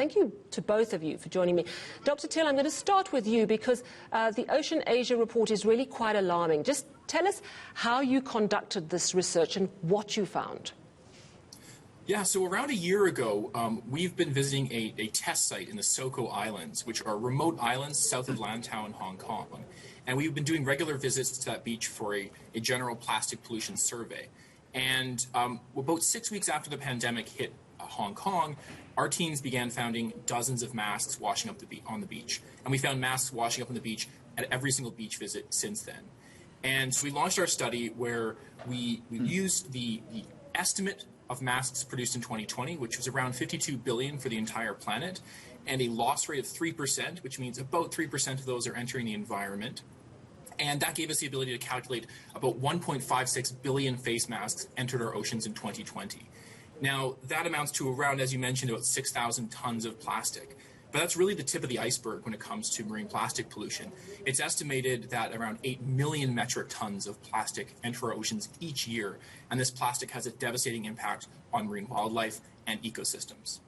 Thank you to both of you for joining me. Dr. Till, I'm going to start with you because the OceansAsia report is really quite alarming. Just tell us how you conducted this research and what you found. Yeah, so around a year ago, we've been visiting a test site in the Soko Islands, which are remote islands south of Lantau in Hong Kong. And we've been doing regular visits to that beach for a general plastic pollution survey. And about 6 weeks after the pandemic hit Hong Kong, our teams began finding dozens of masks washing up on the beach. And we found masks washing up on the beach at every single beach visit since then. And so we launched our study where we used the estimate of masks produced in 2020, which was around 52 billion for the entire planet, and a loss rate of 3%, which means about 3% of those are entering the environment. And that gave us the ability to calculate about 1.56 billion face masks entered our oceans in 2020. Now, that amounts to around, as you mentioned, about 6,000 tons of plastic. But that's really the tip of the iceberg when it comes to marine plastic pollution. It's estimated that around 8 million metric tons of plastic enter our oceans each year, and this plastic has a devastating impact on marine wildlife and ecosystems.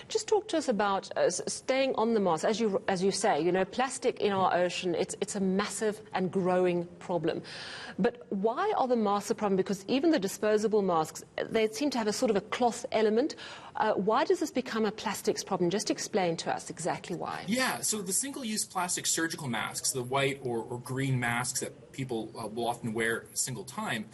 Just talk to us about staying on the mask. As you say, you know, plastic in our ocean, it's a massive and growing problem. But why are the masks a problem? Because even the disposable masks, they seem to have a sort of a cloth element. Why does this become a plastics problem? Just explain to us exactly why. Yeah, so the single-use plastic surgical masks, the white or green masks that people will often wear a single time,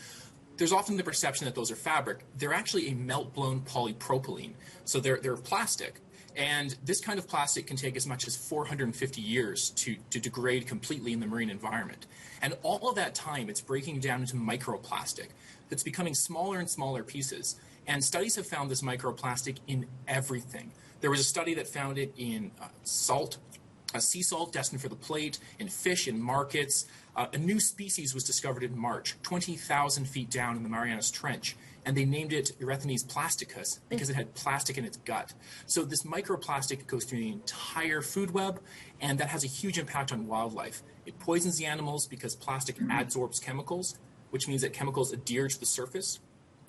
there's often the perception that those are fabric. They're actually a melt-blown polypropylene, so they're plastic. And this kind of plastic can take as much as 450 years to degrade completely in the marine environment. And all of that time, it's breaking down into microplastic that's becoming smaller and smaller pieces. And studies have found this microplastic in everything. There was a study that found it in salt, sea salt destined for the plate, in fish, in markets. A new species was discovered in March, 20,000 feet down in the Marianas Trench, and they named it Erethnys plasticus because it had plastic in its gut. So this microplastic goes through the entire food web, and that has a huge impact on wildlife. It poisons the animals because plastic adsorbs chemicals, which means that chemicals adhere to the surface,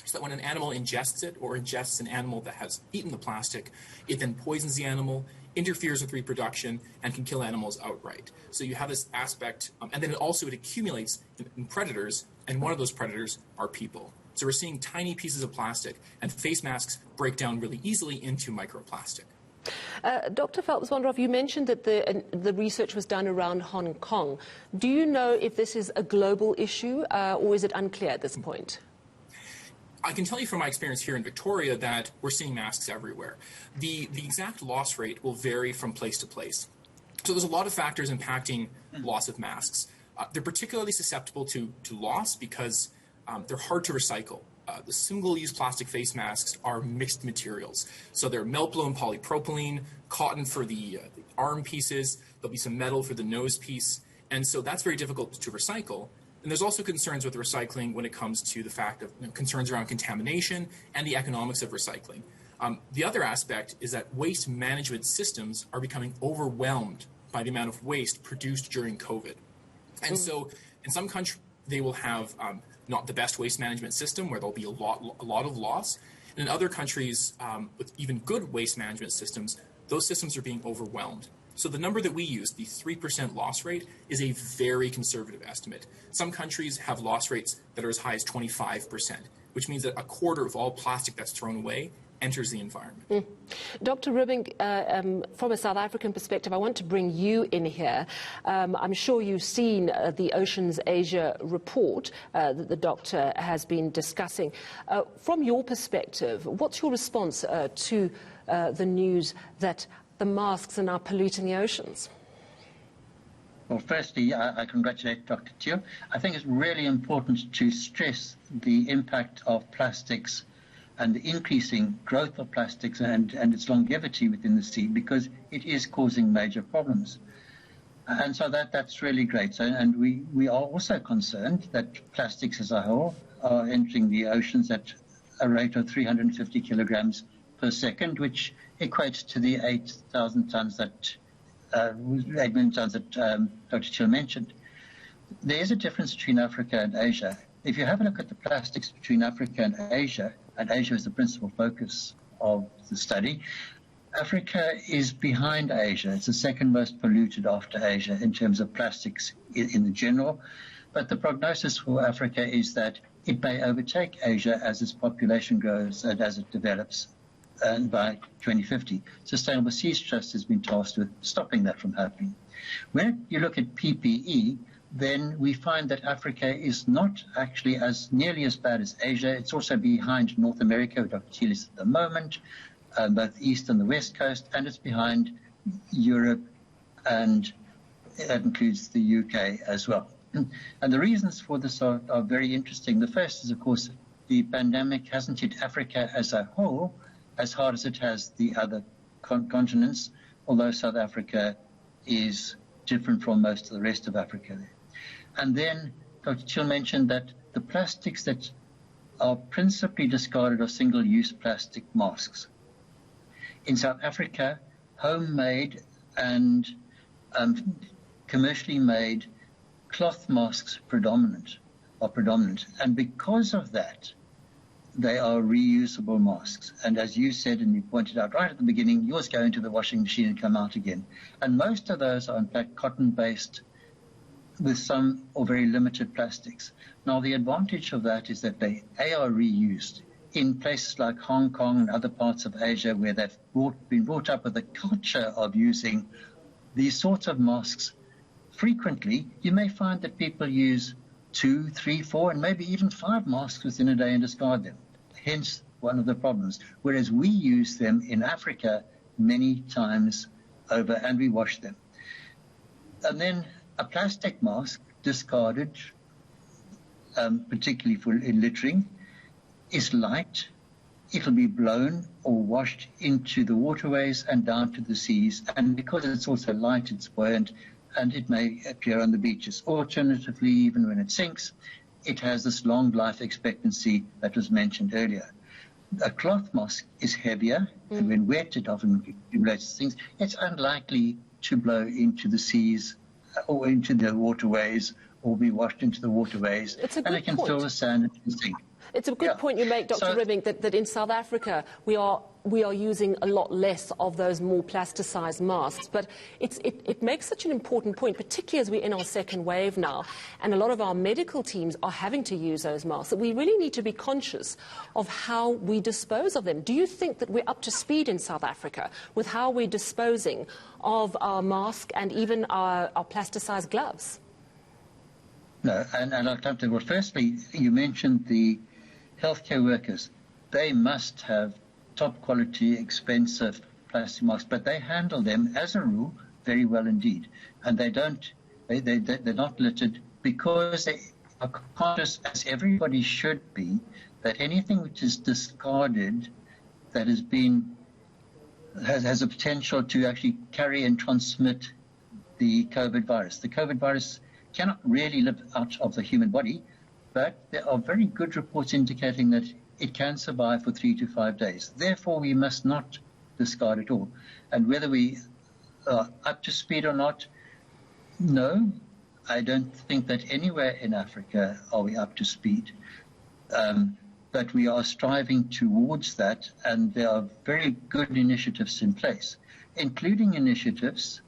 so that when an animal ingests it or ingests an animal that has eaten the plastic, it then poisons the animal, interferes with reproduction, and can kill animals outright. So you have this aspect, and then it accumulates in predators, and one of those predators are people. So we're seeing tiny pieces of plastic, and face masks break down really easily into microplastic. Dr. Phelps-Wanderoff, you mentioned that the research was done around Hong Kong. Do you know if this is a global issue, or is it unclear at this point? I can tell you from my experience here in Victoria that we're seeing masks everywhere. The exact loss rate will vary from place to place. So there's a lot of factors impacting loss of masks. They're particularly susceptible to loss because they're hard to recycle. The single-use plastic face masks are mixed materials. So they're melt-blown polypropylene, cotton for the arm pieces, there'll be some metal for the nose piece, and so that's very difficult to recycle. And there's also concerns with recycling when it comes to the fact of concerns around contamination and the economics of recycling. The other aspect is that waste management systems are becoming overwhelmed by the amount of waste produced during COVID. And so in some countries, they will have not the best waste management system where there'll be a lot of loss. And in other countries with even good waste management systems, those systems are being overwhelmed. So the number that we use, the 3% loss rate, is a very conservative estimate. Some countries have loss rates that are as high as 25%, which means that a quarter of all plastic that's thrown away enters the environment. Dr. Rubing, from a South African perspective, I want to bring you in here. I'm sure you've seen the OceansAsia report that the doctor has been discussing. From your perspective, what's your response to the news that the masks are now polluting the oceans? Well, firstly, I congratulate Dr. Till. I think it's really important to stress the impact of plastics and the increasing growth of plastics and its longevity within the sea, because it is causing major problems. And so that's really great. So, and we are also concerned that plastics as a whole are entering the oceans at a rate of 350 kilograms per second, which equates to the 8,000 tons that 8 million tons that Dr. Till mentioned. There is a difference between Africa and Asia. If you have a look at the plastics between Africa and Asia is the principal focus of the study, Africa is behind Asia. It's the second most polluted after Asia in terms of plastics in the general. But the prognosis for Africa is that it may overtake Asia as its population grows and as it develops. And by 2050, Sustainable Seas Trust has been tasked with stopping that from happening. When you look at PPE, then we find that Africa is not actually as nearly as bad as Asia. It's also behind North America, with Dr. Thiel is at the moment, both East and the West Coast, and it's behind Europe, and that includes the UK as well. And the reasons for this are very interesting. The first is, of course, the pandemic hasn't hit Africa as a whole as hard as it has the other continents, although South Africa is different from most of the rest of Africa. And then Dr. Thiel mentioned that the plastics that are principally discarded are single-use plastic masks. In South Africa, homemade and commercially made cloth masks are predominant. And because of that, they are reusable masks. And as you said, and you pointed out right at the beginning, yours go into the washing machine and come out again. And most of those are in fact cotton-based with some or very limited plastics. Now, the advantage of that is that they are reused in places like Hong Kong and other parts of Asia where they've been brought up with a culture of using these sorts of masks frequently. You may find that people use 2, 3, 4, and maybe even 5 masks within a day and discard them. Hence, one of the problems. Whereas we use them in Africa many times over, and we wash them. And then a plastic mask discarded, particularly for littering, is light. It'll be blown or washed into the waterways and down to the seas. And because it's also light, it's buoyant, and it may appear on the beaches. Alternatively, even when it sinks, it has this long life expectancy that was mentioned earlier. A cloth mask is heavier, and when wet, it often accumulates things. It's unlikely to blow into the seas or into the waterways or be washed into the waterways, and it can fill the sand and sink. It's a good point you make, Dr. Ribbing, that in South Africa we are using a lot less of those more plasticized masks. But it makes such an important point, particularly as we're in our second wave now, and a lot of our medical teams are having to use those masks, that we really need to be conscious of how we dispose of them. Do you think that we're up to speed in South Africa with how we're disposing of our masks and even our plasticized gloves? No, and I'll come to, well, firstly, you mentioned the healthcare workers. They must have top quality, expensive plastic masks, but they handle them as a rule very well indeed. And they're not littered because they are conscious, as everybody should be, that anything which is discarded that has a potential to actually carry and transmit the COVID virus. The COVID virus cannot really live out of the human body, but there are very good reports indicating that it can survive for 3 to 5 days. Therefore, we must not discard it all. And whether we are up to speed or not, no, I don't think that anywhere in Africa are we up to speed. But we are striving towards that, and there are very good initiatives in place, including initiatives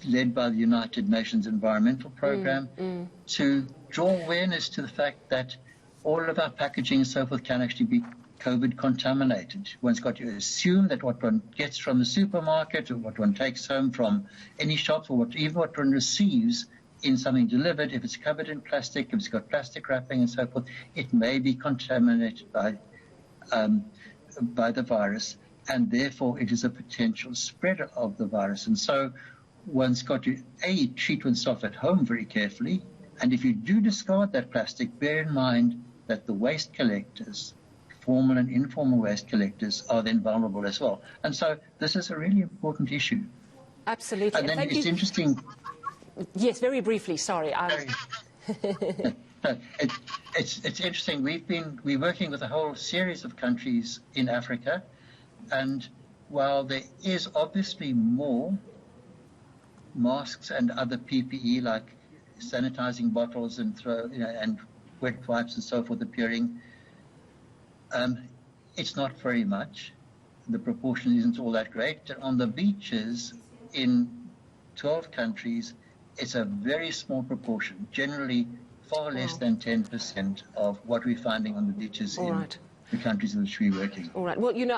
led by the United Nations Environmental Programme to draw awareness to the fact that all of our packaging and so forth can actually be COVID contaminated. One's got to assume that what one gets from the supermarket or what one takes home from any shop or even what one receives in something delivered, if it's covered in plastic, if it's got plastic wrapping and so forth, it may be contaminated by the virus, and therefore it is a potential spreader of the virus. And so one's got to, treat oneself at home very carefully. And if you do discard that plastic, bear in mind that the waste collectors, formal and informal waste collectors, are then vulnerable as well. And so this is a really important issue. Absolutely. And then it's interesting. Yes, very briefly, sorry. It's interesting. We're working with a whole series of countries in Africa, and while there is obviously more masks and other PPE like sanitizing bottles and and wet wipes and so forth appearing, it's not very much. the proportion isn't all that great. On the beaches in 12 countries, it's a very small proportion, generally far less than 10% of what we're finding on the beaches in the countries in which we're working. All right. Well, you know,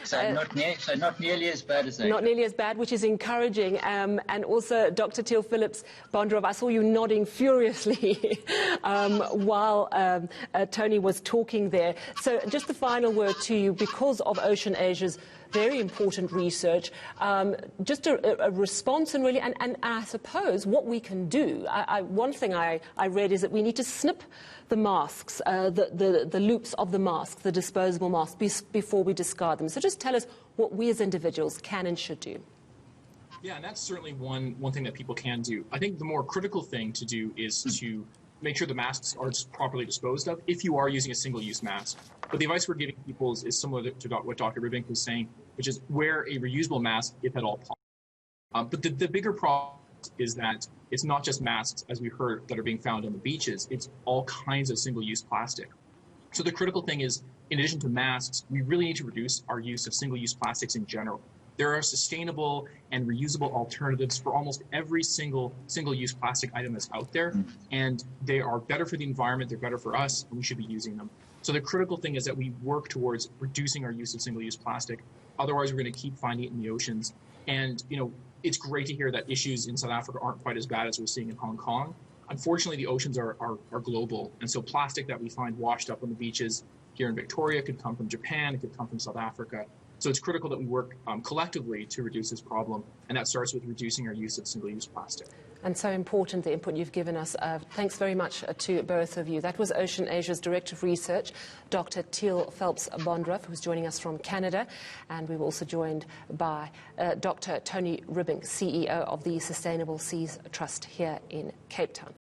So not nearly as bad as that. Not nearly as bad, which is encouraging. And also, Dr. Teal Phillips-Bondrov, I saw you nodding furiously while Tony was talking there. So just the final word to you, because of OceansAsia's very important research, just a response and really, and I suppose what we can do. One thing I read is that we need to snip the masks, the loops of the masks, the disposable masks, before we discard them. So just tell us what we as individuals can and should do. Yeah, and that's certainly one thing that people can do. I think the more critical thing to do is to make sure the masks are properly disposed of if you are using a single-use mask. But the advice we're giving people is similar to what Dr. Rubink was saying, which is wear a reusable mask if at all possible. But the bigger problem is that it's not just masks, as we heard, that are being found on the beaches. It's all kinds of single-use plastic. So the critical thing is, in addition to masks, we really need to reduce our use of single-use plastics in general. There are sustainable and reusable alternatives for almost every single-use plastic item that's out there, and they are better for the environment, they're better for us, and we should be using them. So the critical thing is that we work towards reducing our use of single-use plastic. Otherwise, we're going to keep finding it in the oceans. And, you know, it's great to hear that issues in South Africa aren't quite as bad as we're seeing in Hong Kong. Unfortunately, the oceans are global, and so plastic that we find washed up on the beaches here in Victoria could come from Japan, it could come from South Africa. So it's critical that we work collectively to reduce this problem, and that starts with reducing our use of single-use plastic. And so important, the input you've given us. Thanks very much to both of you. That was OceansAsia's Director of Research, Dr. Teal Phillips-Bondrov, who's joining us from Canada. And we were also joined by Dr. Tony Rubink, CEO of the Sustainable Seas Trust here in Cape Town.